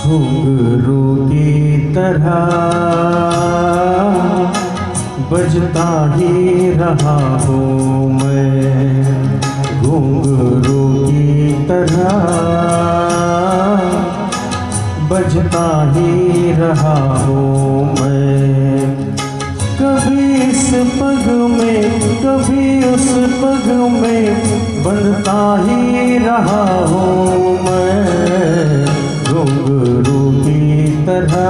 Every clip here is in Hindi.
घुंघरू की तरह बजता ही रहा हूँ मैं, घुंघरू की तरह बजता ही रहा हूँ मैं। कभी इस पग में कभी उस पग में बनता ही रहा हूँ मैं, घुंघरू की तरह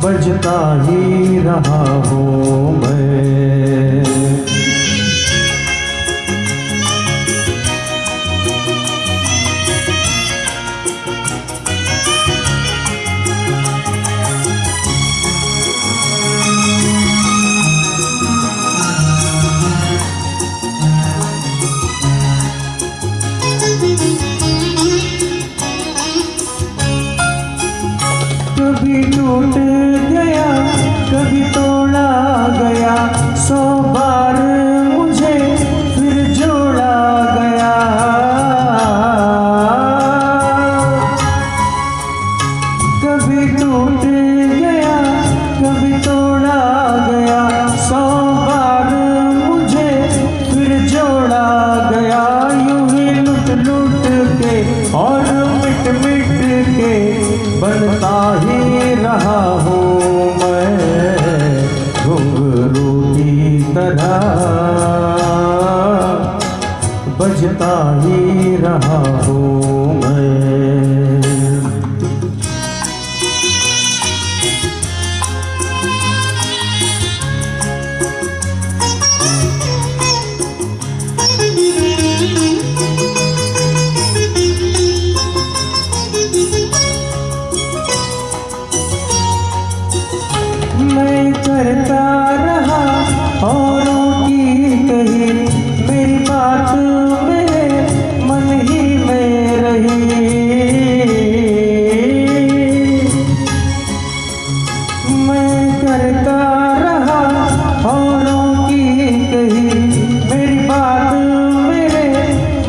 बजता ही रहा हूँ मैं। कभी टूट गया कभी तोड़ा गया, 100 बार मुझे फिर जोड़ा गया। कभी टूट गया कभी तोड़ा गया, 100 बार मुझे फिर जोड़ा गया। यूं ही लुट लुट के और मिट मिट के बनता ही रहा हूँ मैं, घुंघरू की तरह बजता ही रहा हूँ मैं। मैं करता रहा औरों की कही, मेरी बात मेरे मन ही में रही। मैं करता रहा औरों की कही, मेरी बात मेरे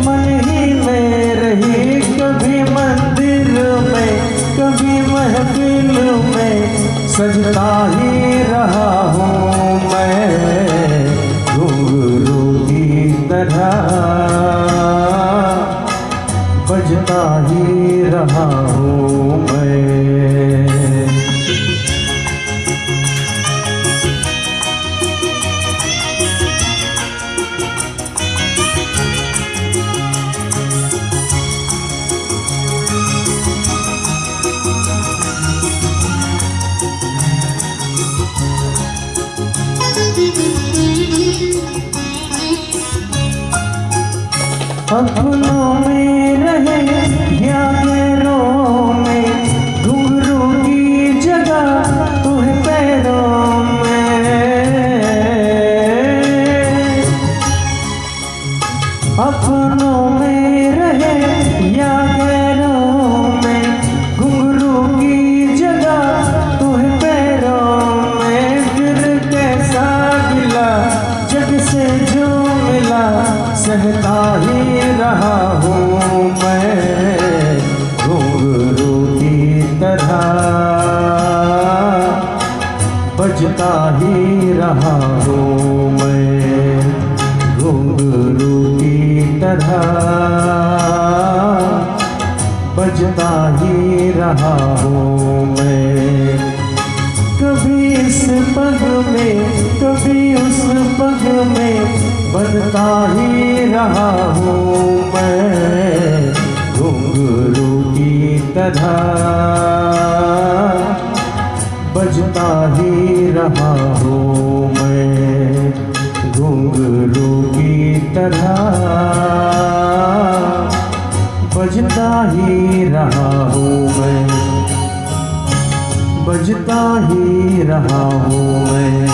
मन ही में रही। कभी मंदिर में कभी महफिल में सजता ही रहा हूँ मैं, घुंघरू की तरह बजता ही रहा हूँ मैं। अपनों में रहे या गैरों में, घुंघरू की जगह तू है पैरों में। अपनों में रहे या गैरों में, घुंघरू की जगह तू है पैरों में। फिर कैसा गिला जग से जो मिला, सहता ही रहा हूँ मैं, घुंघरू की तरह बजता ही रहा हूँ मैं, घुंघरू की तरह बजता ही रहा हूँ मैं। कभी इस पग में कभी उस पग में बनता ही रहा हूँ मैं, घुंघरू की तरह बजता ही रहा हूँ मैं, घुंघरू की तरह बजता ही रहा हूँ मैं, बजता ही रहा हूँ मैं।